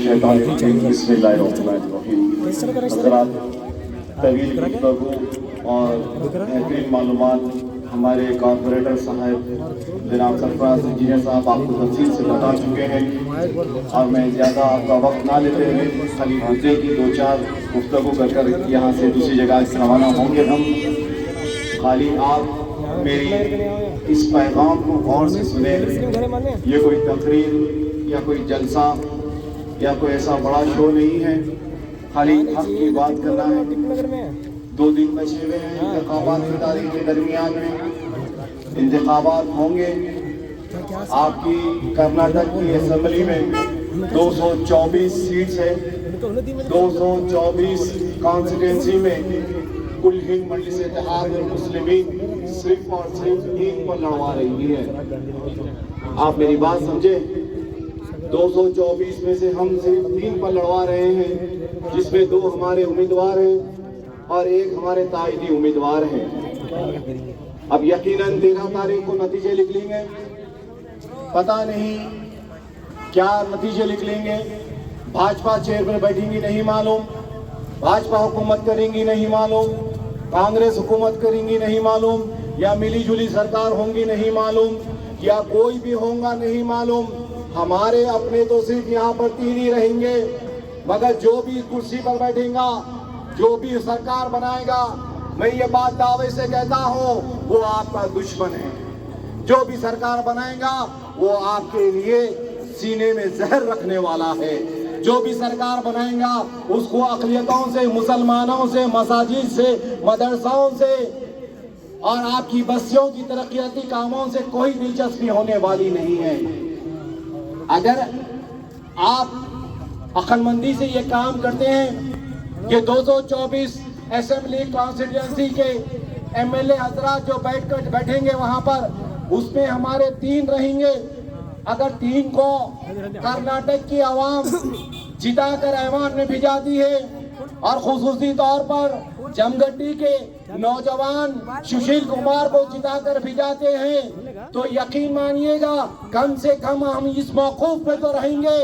मिनशैतानिर्रजीम बिस्मिल्लाहिर्रहमानिर्रहीम। हज़रात तवील गुफ्तगू और बेहतरीन मालूमात हमारे कॉर्पोरेटर साहब जनाब सरफराज इंजीनियर साहब आपको तफसील से बता चुके हैं और मैं ज़्यादा आपका वक्त ना लेते हुए खाली मुद्दे की दो चार गुफ्तगू कर यहाँ से दूसरी जगह रवाना होंगे हम। खाली आप मेरी इस पैगाम को गौर से सुने। ये कोई तकरीर या कोई जलसा या कोई ऐसा बड़ा शो नहीं है, खाली हक की बात करना है। 2 दिन बचे हुए हैं इंतखाबात की तारीख के दरमियान में। इंतखाबात होंगे आपकी कर्नाटक की असेंबली में 224 सीट्स है। 224 कॉन्स्टिट्यूंसी में कुल हिंद मजलिस इत्तेहाद मुस्लिमीन सिर्फ और सिर्फ 3 पर लड़वा रही है। आप मेरी बात समझे, 224 में से हम सिर्फ 3 पर लड़वा रहे हैं, जिसमें 2 हमारे उम्मीदवार हैं और 1 हमारे ताइदी उम्मीदवार हैं। अब यकीनन 13 तारीख को नतीजे लिख लेंगे, पता नहीं क्या नतीजे लिख लेंगे। भाजपा चेयर पर बैठेंगी नहीं मालूम, भाजपा हुकूमत करेंगी नहीं मालूम, कांग्रेस हुकूमत करेंगी नहीं मालूम, या मिली जुली सरकार होंगी नहीं मालूम, या कोई भी होगा नहीं मालूम। हमारे अपने तो सिर्फ यहाँ पर 3 ही रहेंगे, मगर जो भी कुर्सी पर बैठेगा, जो भी सरकार बनाएगा, मैं ये बात दावे से कहता हूँ, वो आपका दुश्मन है। जो भी सरकार बनाएगा वो आपके लिए सीने में जहर रखने वाला है। जो भी सरकार बनाएगा उसको अक़लियतों से, मुसलमानों से, मसाजिद से, मदरसाओं से और आपकी बस्तियों की तरक्याती कामों से कोई दिलचस्पी होने वाली नहीं है। अगर आप अक्लमंदी से ये काम करते हैं कि 224 असेंबली कॉन्स्टिट्यूंसी के एमएलए हजरात जो बैठेंगे वहां पर, उसमें हमारे 3 रहेंगे। अगर 3 को कर्नाटक की आवाम जिताकर ऐवान में भिजाती है और खुसूसी तौर पर जमगड्डी के नौजवान सुशील कुमार को जिताकर भिजाते हैं, तो यकीन मानिएगा कम से कम हम इस मौक़ूफ़ पे तो रहेंगे,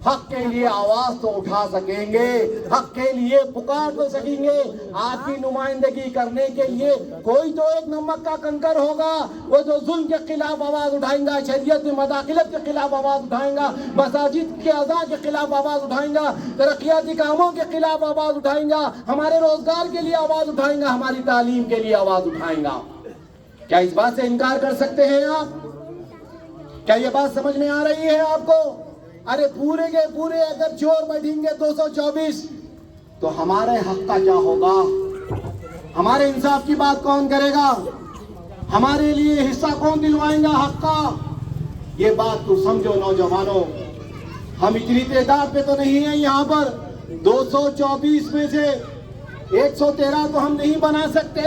हक के लिए आवाज तो उठा सकेंगे, हक के लिए पुकार तो सकेंगे। आपकी नुमाइंदगी करने के लिए कोई तो एक नमक का कंकर होगा, वो जो जुल्म के खिलाफ आवाज उठाएगा, शरीयत में मदाखिलत के खिलाफ आवाज उठाएगा, मसाजिद के अज़ा के खिलाफ आवाज उठाएगा, तरक्याती कामों के खिलाफ आवाज उठाएगा, हमारे रोजगार के लिए आवाज उठाएगा, हमारी तालीम के लिए आवाज उठाएगा। क्या इस बात से इनकार कर सकते हैं आप? क्या ये बात समझ में आ रही है आपको? अरे पूरे के पूरे अगर चोर बैठेंगे 224, तो हमारे हक का क्या होगा? हमारे इंसाफ की बात कौन करेगा? हमारे लिए हिस्सा कौन दिलवाएगा हक का? ये बात तो समझो नौजवानों, हम इतनी तादाद पे तो नहीं है यहाँ पर। 224 में से 113 तो हम नहीं बना सकते,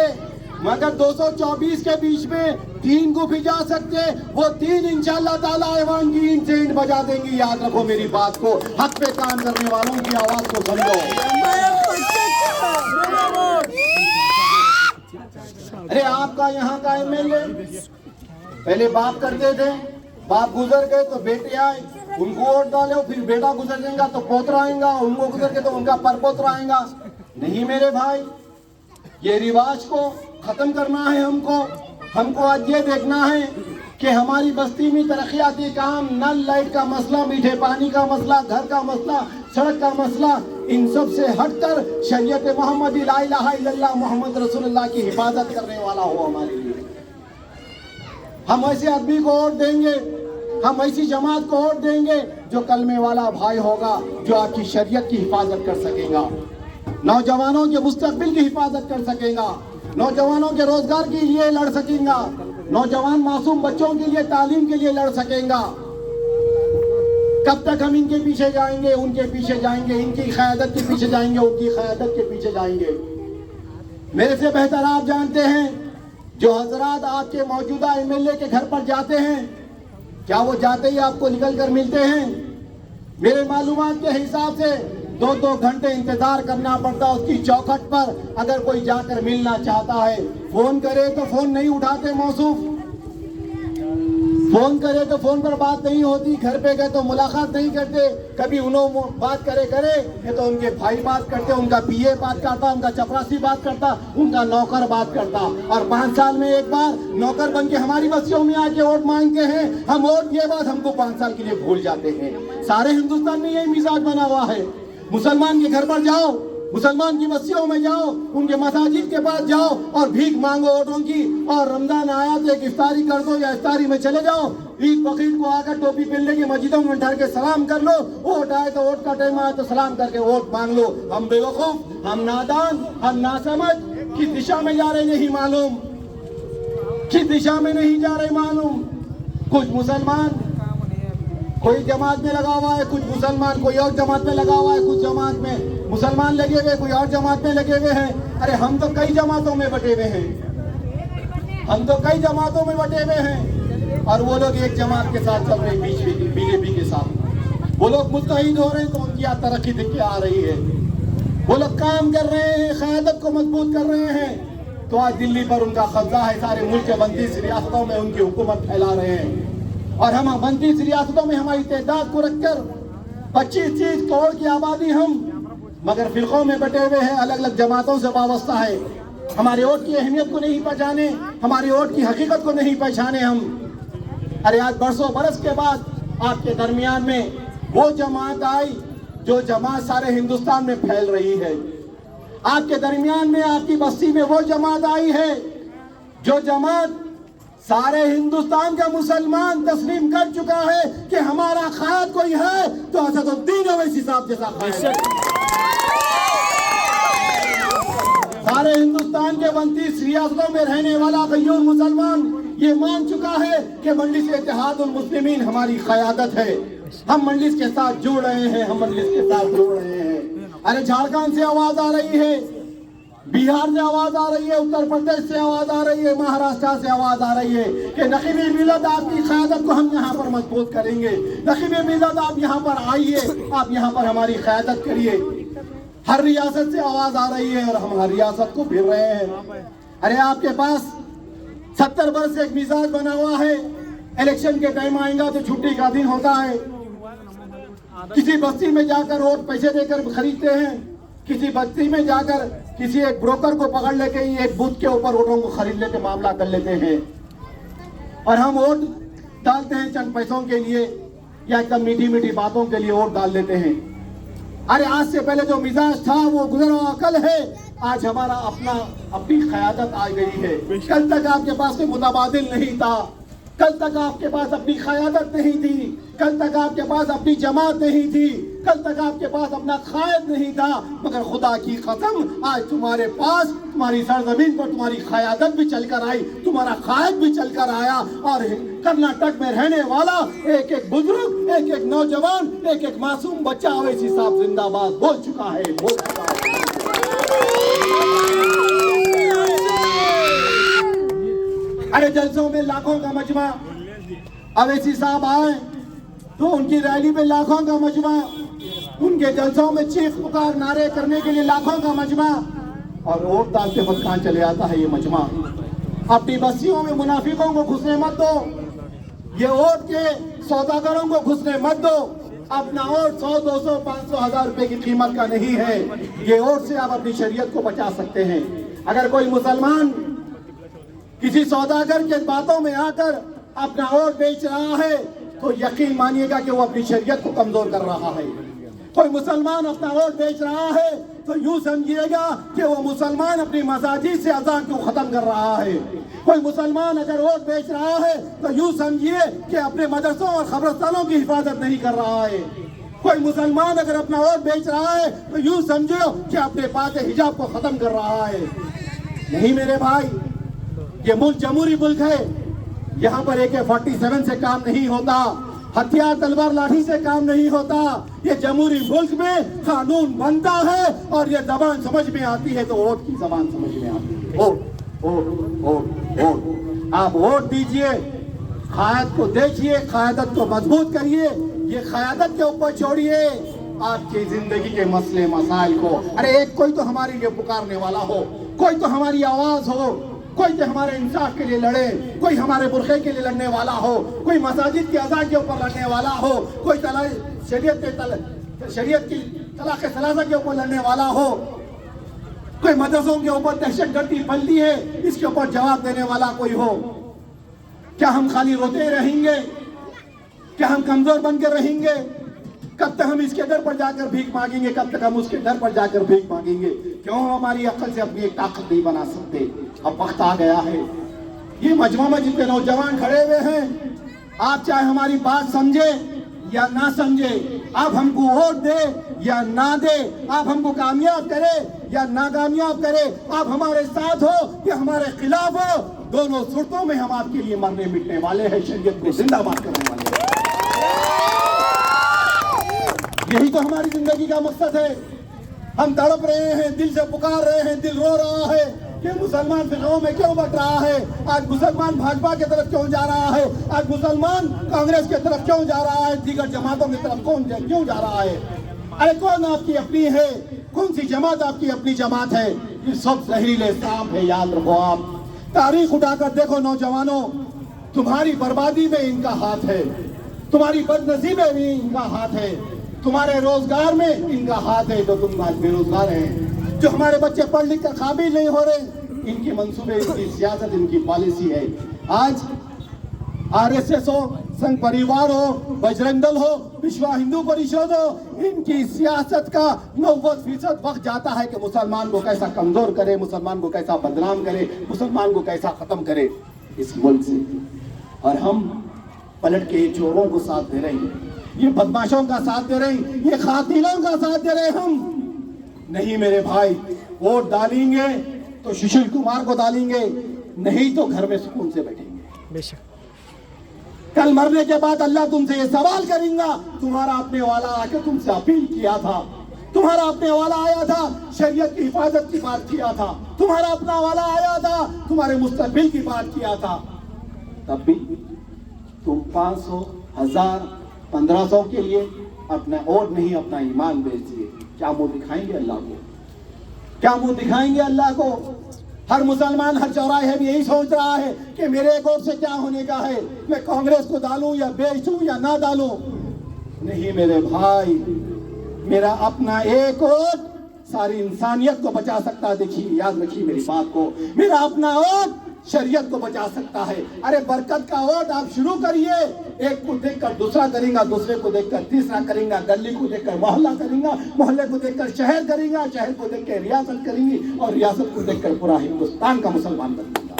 मगर 224 के बीच में 3 को भिजा सकते। वो 3 इंशाअल्लाह ताला ऐवान की इंट बजा देंगी। याद रखो मेरी बात को, हक पे काम करने वालों की आवाज को समझो। अरे आपका यहाँ का एमएलए पहले बाप करते थे, बाप गुजर गए तो बेटे आए, उनको वोट डाले, फिर बेटा गुजर जाएगा तो पोतरा आएगा, उनको गुजर के तो उनका परपोतरा आएगा। नहीं मेरे भाई, ये रिवाज को खत्म करना है हमको आज ये देखना है कि हमारी बस्ती में तरक्याती काम, नल लाइट का मसला, मीठे पानी का मसला, घर का मसला, सड़क का मसला, इन सब से हटकर शरीयत मोहम्मदी ला इलाहा इल्लल्लाह मोहम्मद रसूलुल्लाह की हिफाजत करने वाला हो हमारे लिए। हम ऐसे आदमी को वोट देंगे, हम ऐसी जमात को वोट देंगे जो कलमे वाला भाई होगा, जो आपकी शरीयत की हिफाजत कर सकेगा, नौजवानों के मुस्तकबिल की हिफाजत कर सकेगा, नौजवानों के रोजगार के लिए लड़ सकेगा, नौजवान मासूम बच्चों के लिए तालीम के लिए लड़ सकेगा। कब तक हम इनके पीछे जाएंगे, उनके पीछे जाएंगे, इनकी क़यादत के पीछे जाएंगे, उनकी क़यादत के पीछे जाएंगे? मेरे से बेहतर आप जानते हैं, जो हजरात आपके मौजूदा एमएलए के घर पर जाते हैं, क्या वो जाते ही आपको निकल कर मिलते हैं? मेरे मालूमात के हिसाब से 2-2 घंटे इंतजार करना पड़ता उसकी चौखट पर। अगर कोई जाकर मिलना चाहता है, फोन करे तो फोन नहीं उठाते मौसूफ। फोन करे तो फोन पर बात नहीं होती, घर पे गए तो मुलाकात नहीं करते, कभी उन्होंने बात करे ये तो उनके भाई बात करते, उनका पीए बात करता, उनका चपरासी बात करता, उनका नौकर बात करता। और 5 साल में एक बार नौकर बन के हमारी बस्तियों में आके वोट मांगते हैं, हम वोट ये बात हमको 5 साल के लिए भूल जाते हैं। सारे हिंदुस्तान में यही मिजाज बना हुआ है। मुसलमान के घर पर जाओ, मुसलमान की बस्तियों में जाओ, उनके मसाजिद के पास जाओ और भीख मांगो वोटों की। और रमजान आया तो एक इफ्तारी कर दो या इफ्तारी में चले जाओ, ईद बकरीद को आकर टोपी पहन लेके मस्जिदों में ठहर के सलाम कर लो। वोट आए तो वोट का टाइम आए तो सलाम करके वोट मांग लो। हम बेवकूफ, हम नादान, हम नासमझ, किस दिशा में जा रहे नहीं मालूम, किस दिशा में नहीं जा रहे मालूम। कुछ मुसलमान कोई जमात में लगा हुआ है, कुछ मुसलमान कोई और जमात में लगा हुआ है, कुछ जमात में मुसलमान लगे हुए, कोई और जमात में लगे हुए हैं। अरे हम तो कई जमातों में बटे हुए हैं, हम तो कई जमातों में बटे हुए हैं। और वो लोग एक जमात के साथ चल रहे हैं, बीजेपी के साथ। वो लोग मुत्तहिद हो रहे हैं तो उनकी तरक्की दिख के आ रही है। वो लोग काम कर रहे हैं, क़यादत को मजबूत कर रहे हैं। तो आज दिल्ली पर उनका कब्जा है, सारे मुल्क के 32 रियासतों में उनकी हुकूमत फैला रहे हैं। और हम 32 रियासतों में हमारी तादाद को रखकर 25-30 करोड़ की आबादी हम, मगर फिरकों में बटे हुए हैं, अलग अलग जमातों से वाबस्ता है। हमारे वोट की अहमियत को नहीं पहचाने, हमारे वोट की हकीकत को नहीं पहचाने हम। अरे आज बरसों बरस के बाद आपके दरमियान में वो जमात आई जो जमात सारे हिंदुस्तान में फैल रही है। आपके दरमियान में, आपकी बस्ती में वो जमात आई है जो जमात सारे हिंदुस्तान का मुसलमान तस्लीम कर चुका है कि हमारा क़ायद कोई है तो असदुद्दीन ओवैसी साहब जैसा क़ायद। सारे हिंदुस्तान के 32 रियासतों में रहने वाला क़य्यूम मुसलमान ये मान चुका है कि मजलिस इत्तेहादुल मुस्लिमीन हमारी क़यादत है। हम मजलिस के साथ जुड़ रहे हैं, हम मजलिस के साथ जुड़ रहे हैं। अरे झारखंड से आवाज आ रही है, बिहार से आवाज आ रही है, उत्तर प्रदेश से आवाज आ रही है, महाराष्ट्र से आवाज आ रही है कि नकीब मिल्लत आपकी क़यादत को हम यहाँ पर मजबूत करेंगे। नकीब मिल्लत आप यहाँ पर आइए, आप यहाँ पर हमारी क़यादत करिए। हर रियासत से आवाज आ रही है और हम हर रियासत को फिर रहे हैं। अरे आपके पास 70 वर्ष से एक मिजाज बना हुआ है, इलेक्शन के टाइम आएगा तो छुट्टी का दिन होता है, किसी बस्ती में जाकर वोट पैसे देकर खरीदते हैं, किसी बस्ती में जाकर किसी एक ब्रोकर को पकड़ लेके एक बूथ के ऊपर वोटों को खरीद लेते, मामला कर लेते हैं। और हम वोट डालते हैं चंद पैसों के लिए या एकदम मीठी मीठी बातों के लिए वोट डाल देते हैं। अरे आज से पहले जो मिजाज था वो गुजरा हुआ कल है, आज हमारा अपनी क़यादत आ गई है। कल तक आपके पास कोई मुतबादिल नहीं था, कल तक आपके पास अपनी क़यादत नहीं थी, कल तक आपके पास अपनी जमात नहीं थी, कल तक आपके पास अपना क़ायद नहीं था। मगर खुदा की कसम आज तुम्हारे पास, तुम्हारी सरजमीन पर तुम्हारी क़यादत भी चलकर आई, तुम्हारा क़ायद भी चलकर आया। और कर्नाटक में रहने वाला एक एक बुजुर्ग, एक एक नौजवान, एक एक मासूम बच्चा ओवैसी साहब जिंदाबाद बोल चुका है, बोल चुका है। अरे जलसों में लाखों का मजमा, ओवैसी साहब आए तो उनकी रैली में लाखों का मजमा, उनके जलसों में चीख पुकार नारे करने के लिए लाखों का मजमा, और वोट डालते वक्त कहां चले आता है ये मजमा। अपनी बस्तियों में मुनाफिकों को घुसने मत दो, ये वोट के सौदागरों को घुसने मत दो। अपना वोट 100, 200, 500, 1000 रुपए की कीमत का नहीं है। ये वोट से आप अपनी शरीयत को बचा सकते हैं। अगर कोई मुसलमान किसी सौदागर के बातों में आकर अपना वोट बेच रहा है तो यकीन मानिएगा कि वो अपनी शरीयत को कमजोर कर रहा है। कोई मुसलमान अपना वोट बेच रहा है तो यूं समझिएगा कि वो मुसलमान अपनी मसाजिद से अज़ान को खत्म कर रहा है। कोई मुसलमान अगर वोट बेच रहा है तो यूं समझिए कि अपने मदरसों और कब्रिस्तानों की हिफाजत नहीं कर रहा है। कोई मुसलमान अगर अपना वोट बेच रहा है तो यूं समझो कि अपने पाक हिजाब को खत्म कर रहा है। नहीं मेरे भाई, ये मुल्क जमहूरी मुल्क है, यहाँ पर AK-47 से काम नहीं होता, हथियार तलवार लाठी से काम नहीं होता। ये जमहूरी मुल्क में कानून बनता है और ये जबान समझ में आती है तो वोट की जबान समझ में आती है। वोट वोट वोट वोट, आप वोट दीजिए, क़यादत को देखिए, क़यादत को मजबूत करिए। ये क़यादत के ऊपर छोड़िए आपकी जिंदगी के मसले मसाइल को। अरे एक कोई तो हमारे लिए पुकारने वाला हो, कोई तो हमारी आवाज हो, कोई तो हमारे इंसाफ के लिए लड़े, कोई हमारे बुरखे के लिए लड़ने वाला हो, कोई मसाजिद की अज़ा के ऊपर लड़ने वाला हो, कोई शरीयत की तलाक़ सलासा के ऊपर लड़ने वाला हो, कोई मदरसों के ऊपर दहशतगर्दी फैलती है इसके ऊपर जवाब देने वाला कोई हो। क्या हम खाली रोते रहेंगे? क्या हम कमजोर बनकर रहेंगे? कब तक हम इसके दर पर जाकर भीख मांगेंगे? कब तक हम उसके दर पर जाकर भीख मांगेंगे? क्यों हम हमारी अक्ल से अपनी एक ताकत नहीं बना सकते? अब वक्त आ गया है। ये मजमा में जितने नौजवान खड़े हुए हैं, आप चाहे हमारी बात समझे या ना समझे, आप हमको वोट दे या ना दे, आप हमको कामयाब करे या ना कामयाब करे, आप हमारे साथ हो या हमारे खिलाफ हो, दोनों सूरतों में हम आपके लिए मरने मिटने वाले हैं, शरीयत को जिंदाबाद करने वाले हैं। यही तो हमारी जिंदगी का मकसद है। हम तड़प रहे हैं, दिल से पुकार रहे हैं, दिल रो रहा है कि मुसलमान फिरकों में क्यों बट रहा है, आज मुसलमान भाजपा की तरफ क्यों जा रहा है, आज मुसलमान कांग्रेस की तरफ क्यों जा रहा है, दीगर जमातों की तरफ क्यों जा रहा है। अरे कौन आपकी अपनी है? कौन सी जमात आपकी अपनी जमात है? ये सब जहरीले सांप है, याद रखो। आप तारीख उठाकर देखो नौजवानों, तुम्हारी बर्बादी में इनका हाथ है, तुम्हारी बदनसीबी में भी इनका हाथ है, तुम्हारे रोजगार में इनका हाथ है। तो तुम आज बेरोजगार हैं, जो हमारे बच्चे पढ़ लिख कर काबिल नहीं हो रहे, इनके मंसूबे, इनकी सियासत, इनकी पॉलिसी है। आज आरएसएस हो, संघ परिवार हो, बजरंग दल हो, विश्व हिंदू परिषद हो, इनकी सियासत का 90% वक्त जाता है कि मुसलमान को कैसा कमजोर करे, मुसलमान को कैसा बदनाम करे, मुसलमान को कैसा खत्म करे इस मुल्क से। और हम पलट के चोरों को साथ दे रहे हैं, ये बदमाशों का साथ दे रहे हैं, ये खातिलों का साथ दे रहे हैं। हम नहीं मेरे भाई, वोट डालेंगे तो सुशील कुमार को डालेंगे, नहीं तो घर में सुकून से बैठेंगे। बेशक कल मरने के बाद अल्लाह तुमसे ये सवाल करेगा, तुम्हारा अपने वाला आके तुमसे अपील किया था, तुम्हारा अपने वाला आया था, शरीयत की हिफाजत की बात किया था, तुम्हारा अपना वाला आया था, तुम्हारे मुस्तकबिल की बात किया था, तब भी तुम 500, 1000, 1500 के लिए अपना वोट नहीं, अपना ईमान बेच दिए। क्या मुंह दिखाएंगे अल्लाह को? क्या मुंह दिखाएंगे अल्लाह को? हर मुसलमान हर चौराहे में यही सोच रहा है कि मेरे एक वोट से क्या होने का है, मैं कांग्रेस को डालूं या बेचूं या ना डालूं। नहीं मेरे भाई, मेरा अपना एक वोट सारी इंसानियत को बचा सकता है। देखिए, याद रखिए मेरी बात को, मेरा अपना वोट शरीयत को बचा सकता है। अरे बरकत का वोट आप शुरू करिए, एक को देखकर दूसरा करेगा, दूसरे को देखकर तीसरा करेगा, गली को देखकर मोहल्ला करेगा, मोहल्ले को देखकर शहर करेगा, शहर को देखकर रियासत करेंगे, और रियासत को देखकर पूरा हिंदुस्तान का मुसलमान बनेगा।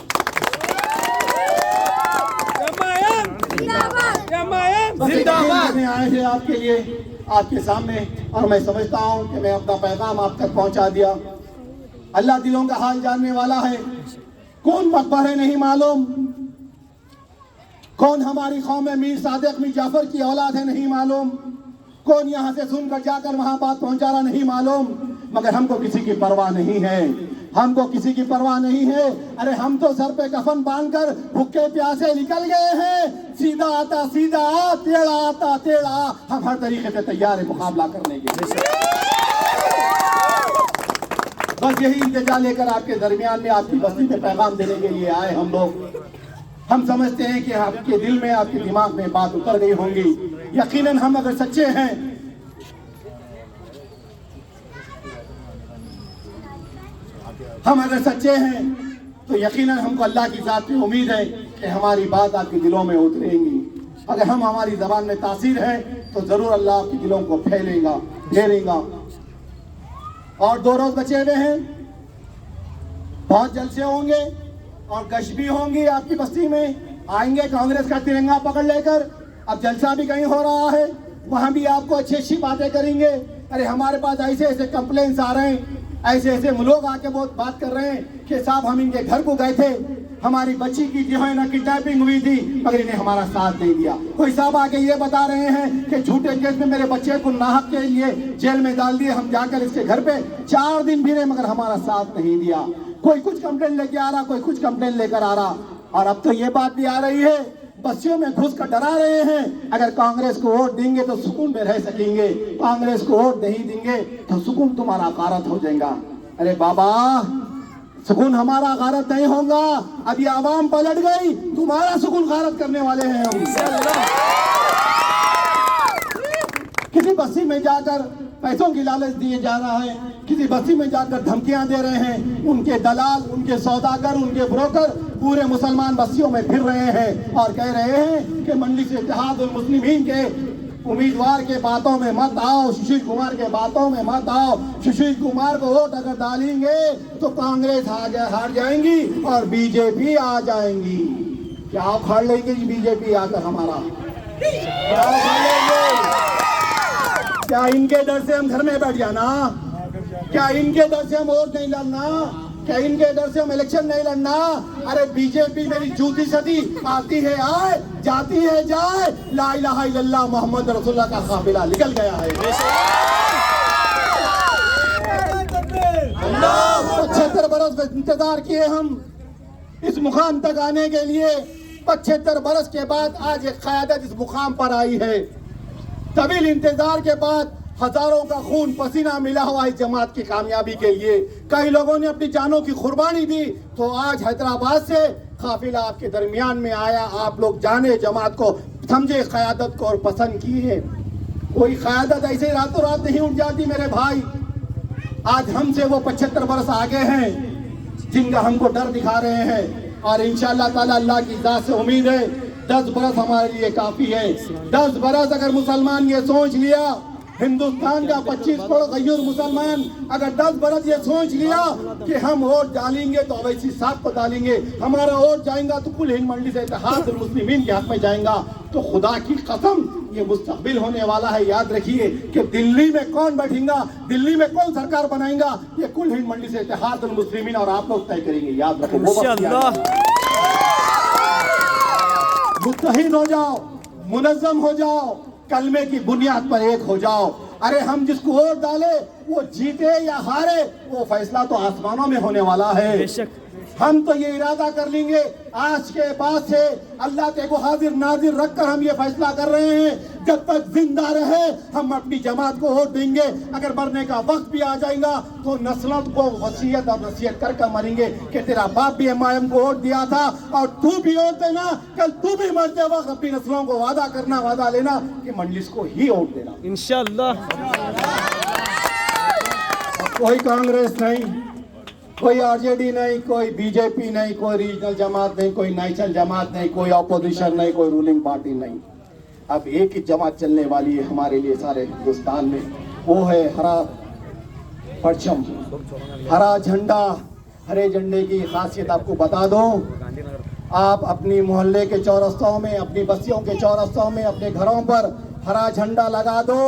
आए हैं आपके लिए, आपके सामने, और मैं समझता हूँ कि मैं अपना पैगाम आप तक पहुँचा दिया। अल्लाह दिलों का हाल जानने वाला है। कौन मकबर है नहीं मालूम, कौन हमारी कौम में मीर सादिक मीर जाफर की औलाद है नहीं मालूम, कौन यहाँ से सुनकर जाकर वहां बात पहुंचा रहा नहीं मालूम, मगर हमको किसी की परवाह नहीं है, हमको किसी की परवाह नहीं है। अरे हम तो सर पे कफन बांधकर भूखे प्यासे निकल गए हैं, सीधा आता सीधा आ, टेढ़ा आता टेढ़ा आ, हम हर तरीके से तैयार है मुकाबला करने के लिए। बस यही इंतजा लेकर आपके दरमियान में, आपकी बस्ती में पैगाम देने के लिए आए हम लोग। हम समझते हैं कि आपके दिल में, आपके दिमाग में बात उतर गई होंगी। यकीनन हम अगर सच्चे हैं, हम अगर सच्चे हैं तो यकीनन हमको अल्लाह की जात पे उम्मीद है कि हमारी बात आपके दिलों में उतरेगी। अगर हम हमारी जबान में तासीर है तो जरूर अल्लाह आपके दिलों को फेरेगा। और 2 रोज बचे हुए हैं, बहुत जलसे होंगे और गश्त भी होंगी आपकी बस्ती में। आएंगे कांग्रेस का तिरंगा पकड़ लेकर, अब जलसा भी कहीं हो रहा है, वहां भी आपको अच्छी अच्छी बातें करेंगे। अरे हमारे पास ऐसे ऐसे कंप्लेंट्स आ रहे हैं, ऐसे ऐसे लोग आके बहुत बात कर रहे हैं कि साहब हम इनके घर को गए थे, हमारी बच्ची की जो है ना किडनैपिंग हुई थी, मगर इन्हें हमारा साथ नहीं दिया। कोई साहब आके ये बता रहे हैं कि झूठे केस में मेरे बच्चे को नाहक के लिए जेल में डाल दिए, हम जाकर इसके घर पे 4 दिन फिरे मगर हमारा साथ नहीं दिया। कोई कुछ कंप्लेंट लेके आ रहा, कोई कुछ कंप्लेंट लेकर आ रहा, और अब तो ये बात भी आ रही है, बस्तियों में घुस कर डरा रहे हैं, अगर कांग्रेस को वोट देंगे तो सुकून में रह सकेंगे, कांग्रेस को वोट नहीं देंगे तो सुकून तुम्हारा गारत हो जाएगा। अरे बाबा, सुकून हमारा गारत नहीं होगा। अब ये आवाम पलट गई, तुम्हारा सुकून गारत करने वाले हैं हम। किसी बस्ती में जाकर पैसों की लालच दिए जा रहा है, किसी बस्ती में जाकर धमकियां दे रहे हैं। उनके दलाल, उनके सौदागर, उनके ब्रोकर पूरे मुसलमान बस्तियों में फिर रहे हैं और कह रहे हैं कि मजलिस इत्तेहादुल मुस्लिमीन के उम्मीदवार के बातों में मत आओ, सुशील कुमार के बातों में मत आओ। सुशील कुमार को वोट अगर डालेंगे तो कांग्रेस हार जाएंगी और बीजेपी आ जाएंगी। क्या आप हार लेंगे बीजेपी आकर हमारा? क्या आप हार लेंगे? क्या इनके डर से हम घर में बैठ जाना? क्या इनके डर से हम वोट नहीं लड़ना? क्या इनके डर से हम इलेक्शन नहीं लड़ना? अरे बीजेपी मेरी जूती सदी, आती है आए, जाती है जाए। ला इलाहा इल्लल्लाह मोहम्मद रसूलुल्लाह का काफिला निकल गया है। 75 बरस इंतजार किए हम इस मुकाम तक आने के लिए। 75 बरस के बाद आज एक क़यादत इस मुकाम पर आई है। तवील इंतजार के बाद हजारों का खून पसीना मिला हुआ है जमात की कामयाबी के लिए। कई लोगों ने अपनी जानों की कुर्बानी दी, तो आज हैदराबाद से काफिला आपके दरमियान में आया। आप लोग जाने जमात को, समझे क़यादत को और पसंद किए। कोई क़यादत ऐसे रातों रात नहीं उठ जाती मेरे भाई। आज हमसे वो 75 बरस आगे हैं जिनका हमको डर दिखा रहे हैं, और इंशाअल्लाह ताला अल्लाह की ज़ात से उम्मीद है 10 बरस हमारे लिए काफी है। 10 बरस अगर मुसलमान ये सोच लिया, हिंदुस्तान का 25 करोड़ गैर मुसलमान अगर 10 बरस ये सोच लिया कि हम वोट डालेंगे तो अवैसी साहब को डालेंगे, हमारा वोट जाएगा तो कुल हिंद मजलिस इत्तेहादुल मुस्लिमीन के हक में जाएगा, तो खुदा की कसम ये मुस्तकबिल होने वाला है। याद रखिए कि दिल्ली में कौन बैठेगा, दिल्ली में कौन सरकार बनाएगा, ये कुल हिंद मजलिस इत्तेहादुल मुस्लिमीन और आप लोग तय करेंगे। याद रखो, मुत्तहिद हो जाओ, मुनज़्ज़म हो जाओ, कलमे की बुनियाद पर एक हो जाओ। अरे हम जिसको वोट डाले वो जीते या हारे, वो फैसला तो आसमानों में होने वाला है। हम तो ये इरादा कर लेंगे आज के बाद से अल्लाह को हाजिर नाजिर रखकर हम ये फैसला कर रहे हैं, जब तक जिंदा रहे हम अपनी जमात को वोट देंगे। अगर मरने का वक्त भी आ जाएगा तो नस्लों को वसीयत और नसीहत कर कर मरेंगे कि तेरा बाप भी एमआईएम को वोट दिया था और तू भी वोट देना। कल तू भी मरते वक्त अपनी नस्लों को वादा करना, वादा लेना कि मजलिस को ही वोट देना इंशाअल्लाह। कोई कांग्रेस नहीं, कोई आरजेडी नहीं, कोई बीजेपी नहीं, कोई रीजनल जमात नहीं, कोई नेशनल जमात नहीं, कोई अपोजिशन नहीं, कोई रूलिंग पार्टी नहीं। अब एक ही जमात चलने वाली है हमारे लिए सारे हिंदुस्तान में, वो है हरा परचम, हरा झंडा। हरे झंडे की खासियत आपको बता दो, आप अपनी मोहल्ले के चौरस्तों में, अपनी बस्तियों के चौरस्तों में, अपने घरों पर हरा झंडा लगा दो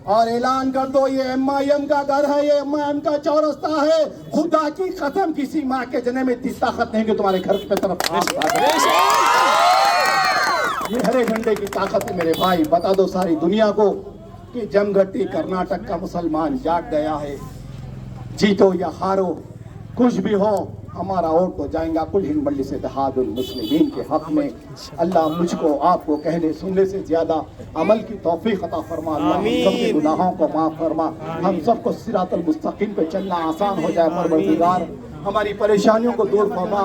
और ऐलान कर दो ये एमआईएम का घर है, ये एमआईएम का चौरस्ता है। खुदा की कसम किसी माँ के जने में इतनी ताकत नहीं कि तुम्हारे घर पे तरफ ये हरे झंडे की ताकत है मेरे भाई। बता दो सारी दुनिया को कि जमघटी कर्नाटक का मुसलमान जाग गया है। जीतो या हारो, कुछ भी हो, हमारा वोट तो जाएगा कुल हिंद मजलिस इत्तेहादुल मुस्लिमीन के हक में। अल्लाह मुझको आपको कहने सुनने से ज्यादा अमल की तौफीक अता फरमा। अल्लाह हम सबके गुनाहों को माफ फरमा, हम सबको सिरातुल मुस्तकीम पे चलना आसान हो जाए। परवरदिगार हमारी परेशानियों को दूर फरमा,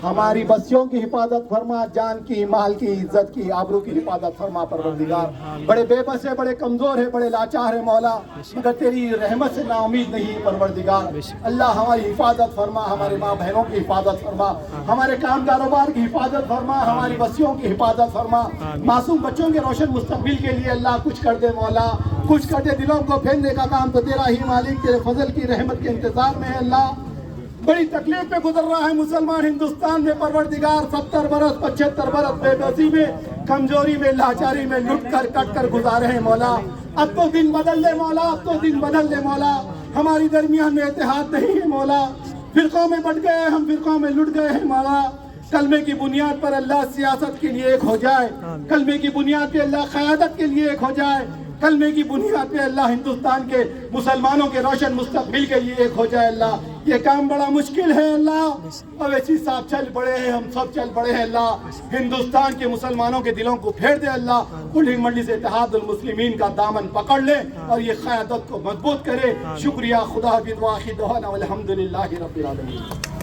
हमारी बस्तियों की हिफाजत फरमा, जान की, माल की, इज्जत की, आबरू की हिफाजत फरमा। परवरदिगार बड़े बेबस है, बड़े कमजोर है, बड़े लाचार है मौला, मगर तेरी रहमत से नाउमीद नहीं है परवरदिगार। अल्लाह हमारी हिफाजत फरमा, हमारे माँ बहनों की हिफाजत फरमा, हमारे काम कारोबार की हिफाजत फरमा, हमारी बस्तियों की हिफाजत फरमा। मासूम बच्चों के रोशन मुस्तकबिल के लिए अल्लाह कुछ कर दे मौला, कुछ कर दे। दिलों को फेरने का काम तो तेरा ही मालिक, तेरे फजल की रहमत के इंतजार में है। अल्लाह बड़ी तकलीफ में गुजर रहा है मुसलमान हिंदुस्तान में परवरदिगार। 70 बरस 75 बरस बेबसी में, कमजोरी में, लाचारी में लुट कर कट कर गुजारे हैं मौला। अब तो दिन बदल दे मौला, अब तो दिन बदल दे मौला। हमारी दरमियान में इत्तेहाद नहीं है मौला, फिरकों में बट गए, हम फिरकों में लुट गए हैं मौला। कलमे की बुनियाद पर अल्लाह सियासत के लिए एक हो जाए, कलमे की बुनियाद पे अल्लाह क़यादत के लिए एक हो जाए, कलमे की बुनियाद पे अल्लाह हिंदुस्तान के मुसलमानों के रोशन मुस्तकबिल के लिए एक हो जाए। अल्लाह ये काम बड़ा मुश्किल है अल्लाह। अवैसी साहब चल पड़े हैं, हम सब चल पड़े हैं अल्लाह। हिंदुस्तान के मुसलमानों के दिलों को फेर दे अल्लाह। कुल हिंद मजलिस इत्तेहादुल मुस्लिमीन का दामन पकड़ ले और ये क़यादत को मजबूत करे। शुक्रिया। खुदा हाफिज़ व आखिर दुआना वल हम्दुलिल्लाहि रब्बिल आलमीन।